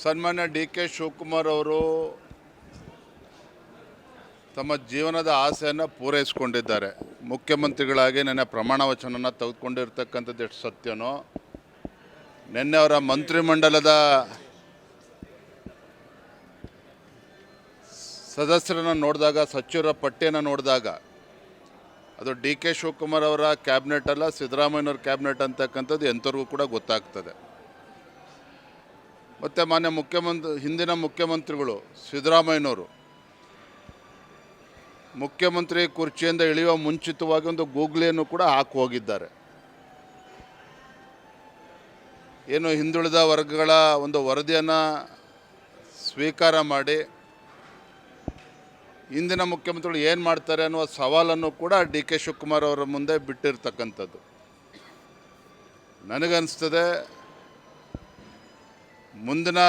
ಸನ್ಮಾನ್ಯ D K Shivakumar ಅವರು ತಮ್ಮ ಜೀವನದ ಆಸೆಯನ್ನು ಪೂರೈಸಿಕೊಂಡಿದ್ದಾರೆ. ಮುಖ್ಯಮಂತ್ರಿಗಳಾಗಿ ನೆನ್ನೆ ಪ್ರಮಾಣ ವಚನವನ್ನು ತೆಗೆದುಕೊಂಡಿರ್ತಕ್ಕಂಥದ್ದು ಎಷ್ಟು ಸತ್ಯನೋ, ನಿನ್ನೆ ಅವರ ಮಂತ್ರಿಮಂಡಲದ ಸದಸ್ಯರನ್ನು ನೋಡಿದಾಗ, ಸಚಿವರ ಪಟ್ಟಿಯನ್ನು ನೋಡಿದಾಗ ಅದು ಡಿ ಕೆ ಶಿವಕುಮಾರ್ ಅವರ ಕ್ಯಾಬಿನೆಟ್ ಅಲ್ಲ, ಸಿದ್ದರಾಮಯ್ಯನವ್ರ ಕ್ಯಾಬಿನೆಟ್ ಅಂತಕ್ಕಂಥದ್ದು ಎಂಥವ್ರಿಗೂ ಕೂಡ ಗೊತ್ತಾಗ್ತದೆ. ಮತ್ತು ಹಿಂದಿನ ಮುಖ್ಯಮಂತ್ರಿಗಳು ಸಿದ್ದರಾಮಯ್ಯನವರು ಮುಖ್ಯಮಂತ್ರಿ ಕುರ್ಚಿಯಿಂದ ಇಳಿಯುವ ಮುಂಚಿತವಾಗಿ ಒಂದು ಗೂಗ್ಲಿಯನ್ನು ಕೂಡ ಹಾಕಿ ಹೋಗಿದ್ದಾರೆ. ಏನು ಹಿಂದುಳಿದ ವರ್ಗಗಳ ಒಂದು ವರದಿಯನ್ನು ಸ್ವೀಕಾರ ಮಾಡಿ ಇಂದಿನ ಮುಖ್ಯಮಂತ್ರಿಗಳು ಏನು ಮಾಡ್ತಾರೆ ಅನ್ನುವ ಸವಾಲನ್ನು ಕೂಡ ಡಿ ಕೆ ಶಿವಕುಮಾರ್ ಅವರ ಮುಂದೆ ಬಿಟ್ಟಿರ್ತಕ್ಕಂಥದ್ದು. ನನಗನ್ನಿಸ್ತದೆ ಮುಂದಿನ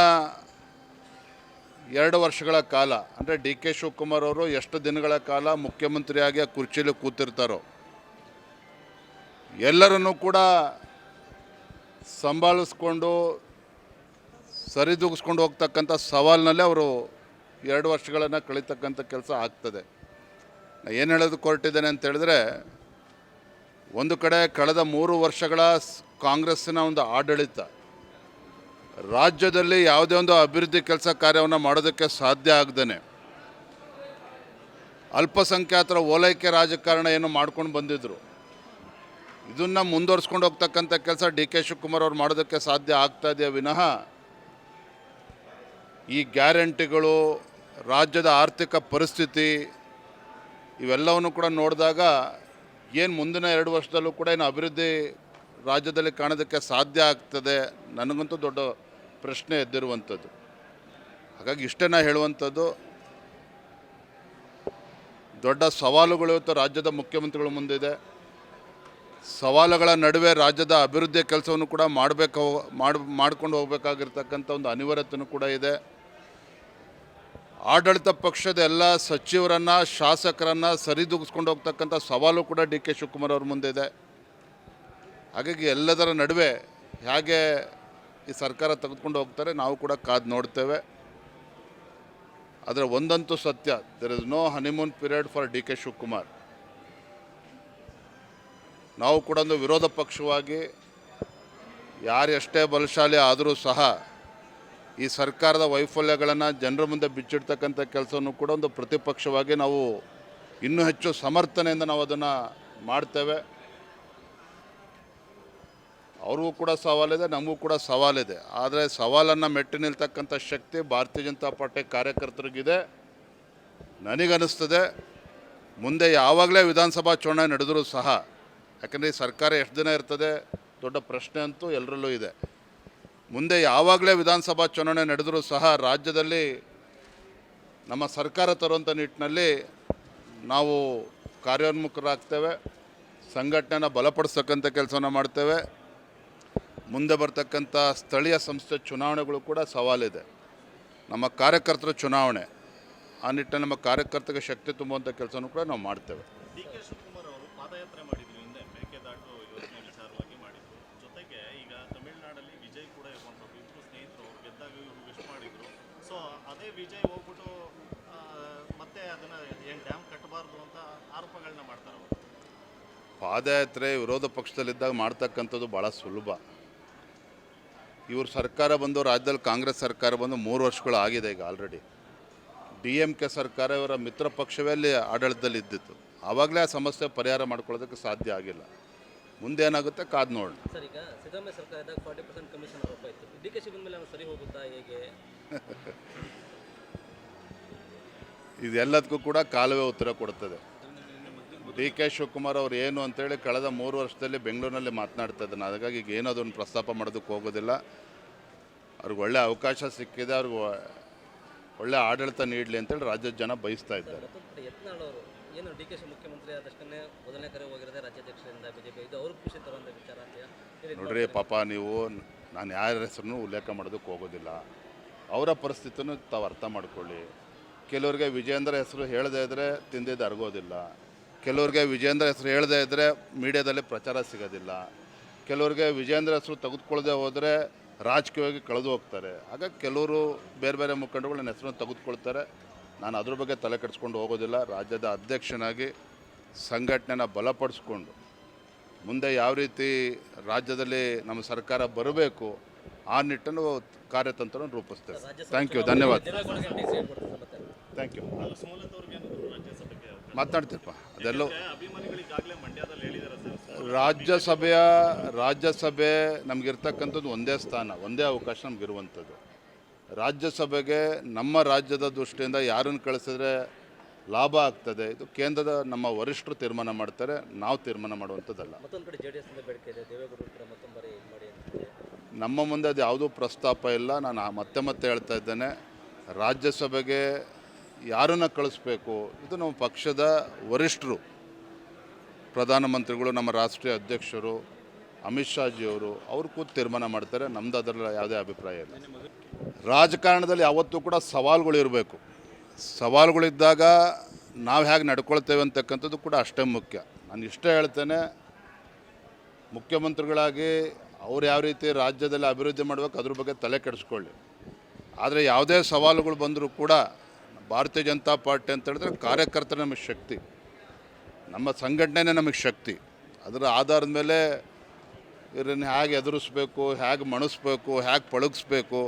2 ವರ್ಷಗಳ ಕಾಲ, ಅಂದರೆ ಡಿ ಕೆ ಶಿವಕುಮಾರ್ ಅವರು ಎಷ್ಟು ದಿನಗಳ ಕಾಲ ಮುಖ್ಯಮಂತ್ರಿಯಾಗಿ ಆ ಕುರ್ಚಿಯಲ್ಲಿ ಕೂತಿರ್ತಾರೋ ಎಲ್ಲರನ್ನೂ ಕೂಡ ಸಂಭಾಳಿಸ್ಕೊಂಡು ಸರಿದೂಗಿಸ್ಕೊಂಡು ಹೋಗ್ತಕ್ಕಂಥ ಸವಾಲಿನಲ್ಲೇ ಅವರು 2 ವರ್ಷಗಳನ್ನು ಕಳೀತಕ್ಕಂಥ ಕೆಲಸ ಆಗ್ತದೆ. ಏನು ಹೇಳೋದಕ್ಕೆ ಹೊರಟಿದ್ದೇನೆ ಅಂತ ಹೇಳಿದ್ರೆ, ಒಂದು ಕಡೆ ಕಳೆದ 3 ವರ್ಷಗಳ ಕಾಂಗ್ರೆಸ್ಸಿನ ಒಂದು ಆಡಳಿತ ರಾಜ್ಯದಲ್ಲಿ ಯಾವುದೇ ಒಂದು ಅಭಿವೃದ್ಧಿ ಕೆಲಸ ಕಾರ್ಯವನ್ನು ಮಾಡೋದಕ್ಕೆ ಸಾಧ್ಯ ಆಗದೇನೆ ಅಲ್ಪಸಂಖ್ಯಾತರ ಓಲೈಕೆ ರಾಜಕಾರಣ ಏನು ಮಾಡ್ಕೊಂಡು ಬಂದಿದ್ದರು, ಇದನ್ನು ಮುಂದುವರಿಸ್ಕೊಂಡು ಹೋಗ್ತಕ್ಕಂಥ ಕೆಲಸ ಡಿ ಕೆ ಶಿವಕುಮಾರ್ ಅವರು ಮಾಡೋದಕ್ಕೆ ಸಾಧ್ಯ ಆಗ್ತಾ ಇದೆಯಾ ವಿನಃ ಈ ಗ್ಯಾರಂಟಿಗಳು, ರಾಜ್ಯದ ಆರ್ಥಿಕ ಪರಿಸ್ಥಿತಿ ಇವೆಲ್ಲವನ್ನು ಕೂಡ ನೋಡಿದಾಗ ಏನು ಮುಂದಿನ 2 ವರ್ಷದಲ್ಲೂ ಕೂಡ ಏನು ಅಭಿವೃದ್ಧಿ ರಾಜ್ಯದಲ್ಲಿ ಕಾಣೋದಕ್ಕೆ ಸಾಧ್ಯ ಆಗ್ತದೆ, ನನಗಂತೂ ದೊಡ್ಡ ಪ್ರಶ್ನೆ ಎದ್ದಿರುವಂಥದ್ದು. ಹಾಗಾಗಿ ಇಷ್ಟೇ ನಾ ಹೇಳುವಂಥದ್ದು, ದೊಡ್ಡ ಸವಾಲುಗಳು ಇವತ್ತು ರಾಜ್ಯದ ಮುಖ್ಯಮಂತ್ರಿಗಳ ಮುಂದಿದೆ. ಸವಾಲುಗಳ ನಡುವೆ ರಾಜ್ಯದ ಅಭಿವೃದ್ಧಿಯ ಕೆಲಸವನ್ನು ಕೂಡ ಮಾಡ್ಕೊಂಡು ಹೋಗಬೇಕಾಗಿರ್ತಕ್ಕಂಥ ಒಂದು ಅನಿವಾರ್ಯತೆಯೂ ಕೂಡ ಇದೆ. ಆಡಳಿತ ಪಕ್ಷದ ಎಲ್ಲ ಸಚಿವರನ್ನು, ಶಾಸಕರನ್ನು ಸರಿದೂಗಿಸ್ಕೊಂಡು ಹೋಗ್ತಕ್ಕಂಥ ಸವಾಲು ಕೂಡ ಡಿ ಕೆ ಶಿವಕುಮಾರ್ ಅವ್ರ ಮುಂದಿದೆ. ಹಾಗಾಗಿ ಎಲ್ಲದರ ನಡುವೆ ಹೇಗೆ ಈ ಸರ್ಕಾರ ತೆಗೆದುಕೊಂಡು ಹೋಗ್ತಾರೆ ನಾವು ಕೂಡ ಕಾದು ನೋಡ್ತೇವೆ. ಆದರೆ ಒಂದಂತೂ ಸತ್ಯ, there is no honeymoon period for D K Shivakumar. ನಾವು ಕೂಡ ಒಂದು ವಿರೋಧ ಪಕ್ಷವಾಗಿ ಯಾರು ಎಷ್ಟೇ ಬಲಶಾಲಿ ಆದರೂ ಸಹ ಈ ಸರ್ಕಾರದ ವೈಫಲ್ಯಗಳನ್ನು ಜನರ ಮುಂದೆ ಬಿಚ್ಚಿಡ್ತಕ್ಕಂಥ ಕೆಲಸವನ್ನು ಕೂಡ ಒಂದು ಪ್ರತಿಪಕ್ಷವಾಗಿ ನಾವು ಇನ್ನೂ ಹೆಚ್ಚು ಸಮರ್ಥನೆಯಿಂದ ನಾವು ಅದನ್ನು ಮಾಡ್ತೇವೆ. ಅವ್ರಿಗೂ ಕೂಡ ಸವಾಲಿದೆ, ನಮಗೂ ಕೂಡ ಸವಾಲಿದೆ. ಆದರೆ ಸವಾಲನ್ನು ಮೆಟ್ಟಿ ನಿಲ್ತಕ್ಕಂಥ ಶಕ್ತಿ ಭಾರತೀಯ ಜನತಾ ಪಾರ್ಟಿ ಕಾರ್ಯಕರ್ತರಿಗಿದೆ. ನನಗನ್ನಿಸ್ತದೆ ಮುಂದೆ ಯಾವಾಗಲೇ ವಿಧಾನಸಭಾ ಚುನಾವಣೆ ನಡೆದರೂ ಸಹ, ಯಾಕಂದರೆ ಈ ಸರ್ಕಾರ ಎಷ್ಟು ದಿನ ಇರ್ತದೆ ದೊಡ್ಡ ಪ್ರಶ್ನೆ ಅಂತೂ ಎಲ್ಲರಲ್ಲೂ ಇದೆ. ಮುಂದೆ ಯಾವಾಗಲೇ ವಿಧಾನಸಭಾ ಚುನಾವಣೆ ನಡೆದರೂ ಸಹ ರಾಜ್ಯದಲ್ಲಿ ನಮ್ಮ ಸರ್ಕಾರ ತರುವಂಥ ನಿಟ್ಟಿನಲ್ಲಿ ನಾವು ಕಾರ್ಯೋನ್ಮುಖರಾಗ್ತೇವೆ, ಸಂಘಟನೆಯನ್ನು ಬಲಪಡಿಸ್ತಕ್ಕಂಥ ಕೆಲಸವನ್ನು ಮಾಡ್ತೇವೆ. ಮುಂದೆ ಬರ್ತಕ್ಕಂಥ ಸ್ಥಳೀಯ ಸಂಸ್ಥೆ ಚುನಾವಣೆಗಳು ಕೂಡ ಸವಾಲಿದೆ. ನಮ್ಮ ಕಾರ್ಯಕರ್ತರ ಚುನಾವಣೆ, ಆ ನಿಟ್ಟಿನಲ್ಲಿ ನಮ್ಮ ಕಾರ್ಯಕರ್ತರಿಗೆ ಶಕ್ತಿ ತುಂಬುವಂಥ ಕೆಲಸನೂ ಕೂಡ ನಾವು ಮಾಡ್ತೇವೆ. ಡಿ ಕೆ ಶಿವಕುಮಾರ್ ಅವರು ಪಾದಯಾತ್ರೆ ಮಾಡಿದ್ರು, ಹಿಂದೆ ಮೇಕೆದಾಟು ಯೋಜನೆ ವಿಚಾರವಾಗಿ ಮಾಡಿದ್ರು. ಜೊತೆಗೆ ಈಗ ತಮಿಳುನಾಡಲ್ಲಿ ವಿಜಯ್ ಕೂಡ ಇರುವಂಥದ್ದು, ಇಬ್ಬರು ಸ್ನೇಹಿತರು, ಅವ್ರು ಗೆದ್ದಾಗ ಇವರು ವಿಶ್ ಮಾಡಿದ್ರು. ಸೊ ಅದೇ ವಿಜಯ್ ಹೋಗ್ಬಿಟ್ಟು ಮತ್ತೆ ಅದನ್ನು ಏನು ಡ್ಯಾಮ್ ಕಟ್ಟಬಾರ್ದು ಅಂತ ಆರೋಪಗಳನ್ನ ಮಾಡ್ತಾರೆ ಅವರು. ಪಾದಯಾತ್ರೆ ವಿರೋಧ ಪಕ್ಷದಲ್ಲಿದ್ದಾಗ ಮಾಡ್ತಕ್ಕಂಥದ್ದು ಭಾಳ ಸುಲಭ. ಇವರು ಸರ್ಕಾರ ಬಂದು, ರಾಜ್ಯದಲ್ಲಿ ಕಾಂಗ್ರೆಸ್ ಸರ್ಕಾರ ಬಂದು 3 ವರ್ಷಗಳು ಆಗಿದೆ ಈಗ ಆಲ್ರೆಡಿ. DMK ಸರ್ಕಾರ ಇವರ ಮಿತ್ರ ಪಕ್ಷವೇ ಅಲ್ಲಿ ಆಡಳಿತದಲ್ಲಿ ಇದ್ದಿತ್ತು. ಆವಾಗಲೇ ಆ ಸಮಸ್ಯೆ ಪರಿಹಾರ ಮಾಡ್ಕೊಳ್ಳೋದಕ್ಕೆ ಸಾಧ್ಯ ಆಗಿಲ್ಲ. ಮುಂದೆ ಏನಾಗುತ್ತೆ ಕಾದು ನೋಡೋಣ. ಸರ್, ಈಗ ಸಿದ್ದರಾಮಯ್ಯ ಸರ್ಕಾರದಾಗ 40% ಕಮಿಷನ್ ಆರೋಪ ಇತ್ತು. ಡಿ ಕೆ ಶಿವಕುಮಾರ್ ಮೇಲೆ ಸರಿ ಹೋಗುತ್ತಾ, ಹೇಗೆ? ಇದೆಲ್ಲದಕ್ಕೂ ಕೂಡ ಕಾಲವೇ ಉತ್ತರ ಕೊಡ್ತದೆ. ಡಿ ಕೆ ಶಿವಕುಮಾರ್ ಅವರು ಏನು ಅಂತೇಳಿ ಕಳೆದ 3 ವರ್ಷದಲ್ಲಿ ಬೆಂಗಳೂರಿನಲ್ಲಿ ಮಾತನಾಡ್ತಾ ಇದ್ದಾನೆ. ಹಾಗಾಗಿ ಈಗ ಏನೋ ಅದನ್ನು ಪ್ರಸ್ತಾಪ ಮಾಡೋದಕ್ಕೆ ಹೋಗೋದಿಲ್ಲ. ಅವ್ರಿಗೆ ಒಳ್ಳೆ ಅವಕಾಶ ಸಿಕ್ಕಿದೆ, ಅವ್ರಿಗೆ ಒಳ್ಳೆ ಆಡಳಿತ ನೀಡಲಿ ಅಂತೇಳಿ ರಾಜ್ಯದ ಜನ ಬಯಸ್ತಾ ಇದ್ದಾರೆ. ಯತ್ನಾಳ್ ಅವರು ಏನು ಡಿ ಕೆ ಶಿ ಮುಖ್ಯಮಂತ್ರಿ ಆದಷ್ಟೇ ಮೊದಲನೇ ಕರೆ ಹೋಗಿರೋದೇ ರಾಜ್ಯಾಧ್ಯಕ್ಷರಿಂದ ಬಿಜೆಪಿ, ಇದು ಅವ್ರಿಗೆ ಖುಷಿ ತರುವಂಥ ವಿಚಾರ ಅಂತ ನೋಡ್ರಿ ಪಾಪ, ನೀವು ನಾನು ಯಾರ ಹೆಸರನ್ನು ಉಲ್ಲೇಖ ಮಾಡೋದಕ್ಕೆ ಹೋಗೋದಿಲ್ಲ. ಅವರ ಪರಿಸ್ಥಿತಿಯನ್ನು ತಾವು ಅರ್ಥ ಮಾಡ್ಕೊಳ್ಳಿ. ಕೆಲವ್ರಿಗೆ ವಿಜೇಂದ್ರ ಹೆಸರು ಹೇಳದೇ ಇದ್ದರೆ ತಿಂದಿದ್ದು ಅರಗೋದಿಲ್ಲ. ಕೆಲವ್ರಿಗೆ ವಿಜೇಂದ್ರ ಹೆಸರು ಹೇಳದೇ ಇದ್ದರೆ ಮೀಡಿಯಾದಲ್ಲಿ ಪ್ರಚಾರ ಸಿಗೋದಿಲ್ಲ. ಕೆಲವ್ರಿಗೆ ವಿಜೇಂದ್ರ ಹೆಸರು ತೆಗೆದುಕೊಳ್ಳದೆ ಹೋದರೆ ರಾಜಕೀಯವಾಗಿ ಕಳೆದು ಹೋಗ್ತಾರೆ. ಆಗ ಕೆಲವರು ಬೇರೆ ಬೇರೆ ಮುಖಂಡಗಳು ನನ್ನ ಹೆಸರನ್ನು ತೆಗೆದುಕೊಳ್ತಾರೆ. ನಾನು ಅದ್ರ ಬಗ್ಗೆ ತಲೆ ಕೆಡಿಸ್ಕೊಂಡು ಹೋಗೋದಿಲ್ಲ. ರಾಜ್ಯದ ಅಧ್ಯಕ್ಷನಾಗಿ ಸಂಘಟನೆನ ಬಲಪಡಿಸ್ಕೊಂಡು ಮುಂದೆ ಯಾವ ರೀತಿ ರಾಜ್ಯದಲ್ಲಿ ನಮ್ಮ ಸರ್ಕಾರ ಬರಬೇಕು ಆ ನಿಟ್ಟನ್ನು ಕಾರ್ಯತಂತ್ರವನ್ನು ರೂಪಿಸ್ತೇವೆ. ಥ್ಯಾಂಕ್ ಯು, ಧನ್ಯವಾದ. Thank you. ಸುಮಲತಾ ಅವ್ರಿಗೆ ಏನಾದ್ರು ರಾಜ್ಯಸಭೆಗೆ ಅವಕಾಶ? ಮಾತನಾಡ್ತೀರಪ್ಪ ಅದೆಲ್ಲೋ. ಅಭಿಮಾನಿಗಳಿಗಾಗಲೇ ಮಂಡ್ಯದಲ್ಲಿ ಹೇಳಿದ್ದಾರೆ ಸರ್. ರಾಜ್ಯಸಭೆ ನಮಗಿರ್ತಕ್ಕಂಥದ್ದು ಒಂದೇ ಸ್ಥಾನ, ಒಂದೇ ಅವಕಾಶ ನಮಗಿರುವಂಥದ್ದು. ರಾಜ್ಯಸಭೆಗೆ ನಮ್ಮ ರಾಜ್ಯದ ದೃಷ್ಟಿಯಿಂದ ಯಾರನ್ನು ಕಳಿಸಿದ್ರೆ ಲಾಭ ಆಗ್ತದೆ, ಇದು ಕೇಂದ್ರದ ನಮ್ಮ ವರಿಷ್ಠರು ತೀರ್ಮಾನ ಮಾಡ್ತಾರೆ, ನಾವು ತೀರ್ಮಾನ ಮಾಡುವಂಥದ್ದಲ್ಲ. ಮತ್ತೊಂದು ಕಡೆ JDS ಬೇಡಿಕೆ ಇದೆ, ದೇವೇಗೌಡರು ಕೂಡ ಮತ್ತೊಂದು ಬಾರಿ ಇದು ಮಾಡಿ ಅಂತ. ನಮ್ಮ ಮುಂದೆ ಅದು ಯಾವುದೂ ಪ್ರಸ್ತಾಪ ಇಲ್ಲ. ನಾನು ಮತ್ತೆ ಹೇಳ್ತಾ ಇದ್ದೇನೆ, ರಾಜ್ಯಸಭೆಗೆ ಯಾರನ್ನು ಕಳಿಸ್ಬೇಕು ಇದು ನಮ್ಮ ಪಕ್ಷದ ವರಿಷ್ಠರು, ಪ್ರಧಾನಮಂತ್ರಿಗಳು, ನಮ್ಮ ರಾಷ್ಟ್ರೀಯ ಅಧ್ಯಕ್ಷರು ಅಮಿತ್ ಶಾಜಿಯವರು ಅವರು ಕೂತು ತೀರ್ಮಾನ ಮಾಡ್ತಾರೆ. ನಮ್ಮದು ಅದರಲ್ಲಿ ಯಾವುದೇ ಅಭಿಪ್ರಾಯ ಇಲ್ಲ. ರಾಜಕಾರಣದಲ್ಲಿ ಯಾವತ್ತೂ ಕೂಡ ಸವಾಲುಗಳಿರಬೇಕು. ಸವಾಲುಗಳಿದ್ದಾಗ ನಾವು ಹೇಗೆ ನಡ್ಕೊಳ್ತೇವೆ ಅಂತಕ್ಕಂಥದ್ದು ಕೂಡ ಅಷ್ಟೇ ಮುಖ್ಯ. ನಾನು ಇಷ್ಟೇ ಹೇಳ್ತೇನೆ, ಮುಖ್ಯಮಂತ್ರಿಗಳಾಗಿ ಅವ್ರು ಯಾವ ರೀತಿ ರಾಜ್ಯದಲ್ಲಿ ಅಭಿವೃದ್ಧಿ ಮಾಡಬೇಕು ಅದ್ರ ಬಗ್ಗೆ ತಲೆ ಕೆಡಿಸ್ಕೊಳ್ಳಿ. ಆದರೆ ಯಾವುದೇ ಸವಾಲುಗಳು ಬಂದರೂ ಕೂಡ ಭಾರತೀಯ ಜನತಾ ಪಾರ್ಟಿ ಅಂತ ಹೇಳಿದ್ರೆ ಕಾರ್ಯಕರ್ತರ ನಮಗೆ ಶಕ್ತಿ, ನಮ್ಮ ಸಂಘಟನೆನೇ ನಮಗೆ ಶಕ್ತಿ. ಅದರ ಆಧಾರದ ಮೇಲೆ ಇದನ್ನು ಹೇಗೆ ಎದುರಿಸ್ಬೇಕು, ಹೇಗೆ ಮಣಿಸ್ಬೇಕು, ಹೇಗೆ ಪಳಗಿಸ್ಬೇಕು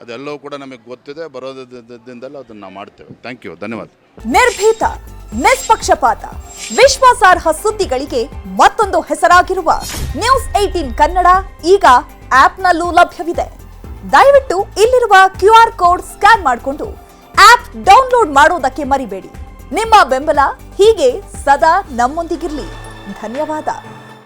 ಅದೆಲ್ಲವೂ ಕೂಡ ನಮಗೆ ಗೊತ್ತಿದೆ. ಬರೋದ್ರಿಂದಲೇ ಅದನ್ನು ನಾವು ಮಾಡ್ತೇವೆ. ಥ್ಯಾಂಕ್ ಯು, ಧನ್ಯವಾದ. ನಿರ್ಭೀತ, ನಿಷ್ಪಕ್ಷಪಾತ, ವಿಶ್ವಾಸಾರ್ಹ ಸುದ್ದಿಗಳಿಗೆ ಮತ್ತೊಂದು ಹೆಸರಾಗಿರುವ ನ್ಯೂಸ್ 18 ಕನ್ನಡ ಈಗ ಆಪ್ನಲ್ಲೂ ಲಭ್ಯವಿದೆ. ದಯವಿಟ್ಟು ಇಲ್ಲಿರುವ QR ಕೋಡ್ ಸ್ಕ್ಯಾನ್ ಮಾಡಿಕೊಂಡು ಆಪ್ ಡೌನ್ಲೋಡ್ ಮಾಡೋದಕ್ಕೆ ಮರಿಬೇಡಿ. ನಿಮ್ಮ ಬೆಂಬಲ ಹೀಗೆ ಸದಾ ನಮ್ಮೊಂದಿಗಿರಲಿ. ಧನ್ಯವಾದ.